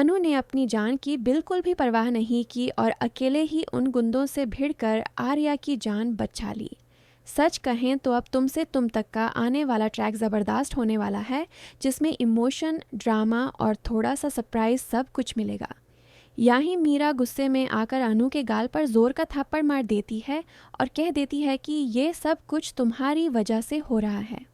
अनु ने अपनी जान की बिल्कुल भी परवाह नहीं की और अकेले ही उन गुंडों से भिड़कर आर्या की जान बचा ली। सच कहें तो अब तुमसे तुम तक का आने वाला ट्रैक ज़बरदस्त होने वाला है, जिसमें इमोशन, ड्रामा और थोड़ा सा सरप्राइज सब कुछ मिलेगा। यहाँ मीरा गुस्से में आकर अनु के गाल पर जोर का थप्पड़ मार देती है और कह देती है कि ये सब कुछ तुम्हारी वजह से हो रहा है।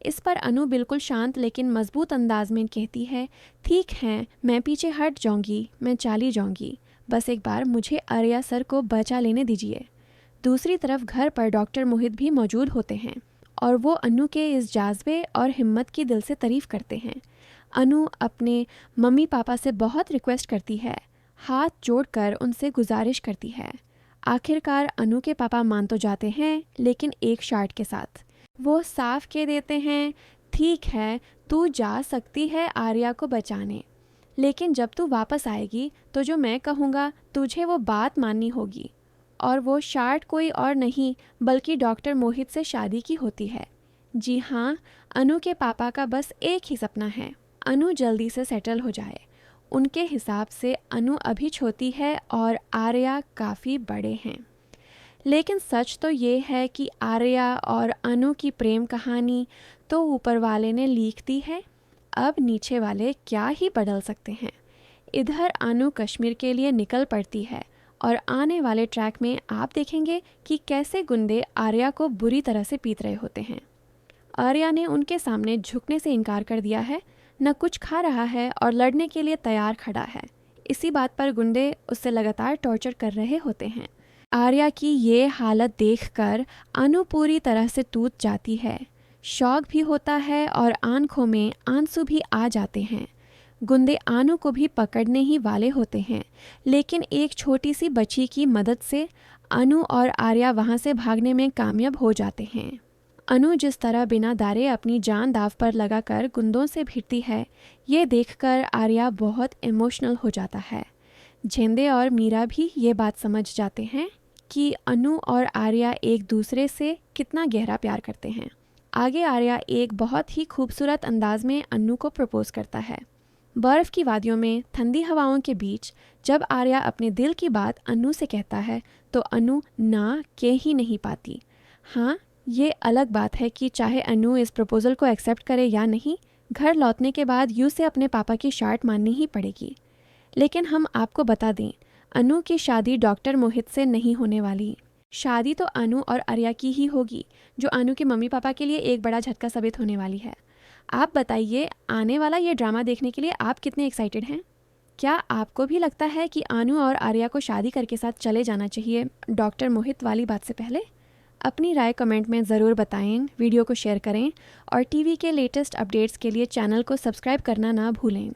इस पर अनु बिल्कुल शांत लेकिन मजबूत अंदाज में कहती है, ठीक है, मैं पीछे हट जाऊंगी, मैं चली जाऊंगी, बस एक बार मुझे आर्या सर को बचा लेने दीजिए। दूसरी तरफ घर पर डॉक्टर मोहित भी मौजूद होते हैं और वो अनु के इस जाज्बे और हिम्मत की दिल से तारीफ करते हैं। अनु अपने मम्मी पापा से बहुत रिक्वेस्ट करती है, हाथ जोड़कर उनसे गुजारिश करती है। आखिरकार अनु के पापा मान तो जाते हैं, लेकिन एक शर्त के साथ। वो साफ कह देते हैं, ठीक है, तू जा सकती है आर्या को बचाने, लेकिन जब तू वापस आएगी तो जो मैं कहूँगा तुझे वो बात माननी होगी। और वो शर्त कोई और नहीं बल्कि डॉक्टर मोहित से शादी की होती है। जी हाँ, अनु के पापा का बस एक ही सपना है, अनु जल्दी से सेटल हो जाए। उनके हिसाब से अनु अभी छोटी है और आर्या काफ़ी बड़े हैं। लेकिन सच तो ये है कि आर्या और अनु की प्रेम कहानी तो ऊपर वाले ने लिख दी है, अब नीचे वाले क्या ही बदल सकते हैं। इधर अनु कश्मीर के लिए निकल पड़ती है और आने वाले ट्रैक में आप देखेंगे कि कैसे गुंडे आर्या को बुरी तरह से पीट रहे होते हैं। आर्या ने उनके सामने झुकने से इनकार कर दिया है, न कुछ खा रहा है और लड़ने के लिए तैयार खड़ा है। इसी बात पर गुंडे उससे लगातार टॉर्चर कर रहे होते हैं। आर्या की ये हालत देखकर अनु पूरी तरह से टूट जाती है। शौक भी होता है और आंखों में आंसू भी आ जाते हैं। गुंडे अनु को भी पकड़ने ही वाले होते हैं, लेकिन एक छोटी सी बच्ची की मदद से अनु और आर्या वहां से भागने में कामयाब हो जाते हैं। अनु जिस तरह बिना डरे अपनी जान दाव पर लगाकर गुंडों से भिड़ती है, ये देखकर आर्या बहुत इमोशनल हो जाता है। झेंदे और मीरा भी ये बात समझ जाते हैं कि अनु और आर्या एक दूसरे से कितना गहरा प्यार करते हैं। आगे आर्या एक बहुत ही खूबसूरत अंदाज में अनु को प्रपोज करता है। बर्फ़ की वादियों में ठंडी हवाओं के बीच जब आर्या अपने दिल की बात अनु से कहता है तो अनु ना कह ही नहीं पाती। हाँ, ये अलग बात है कि चाहे अनु इस प्रपोज़ल को एक्सेप्ट करे या नहीं, घर लौटने के बाद यू से अपने पापा की शर्त माननी ही पड़ेगी। लेकिन हम आपको बता दें, अनु की शादी डॉक्टर मोहित से नहीं होने वाली। शादी तो अनु और आर्या की ही होगी, जो अनु के मम्मी पापा के लिए एक बड़ा झटका साबित होने वाली है। आप बताइए, आने वाला ये ड्रामा देखने के लिए आप कितने एक्साइटेड हैं? क्या आपको भी लगता है कि अनु और आर्या को शादी करके साथ चले जाना चाहिए डॉक्टर मोहित वाली बात से पहले? अपनी राय कमेंट में ज़रूर बताएं, वीडियो को शेयर करें और टीवी के लेटेस्ट अपडेट्स के लिए चैनल को सब्सक्राइब करना ना भूलें।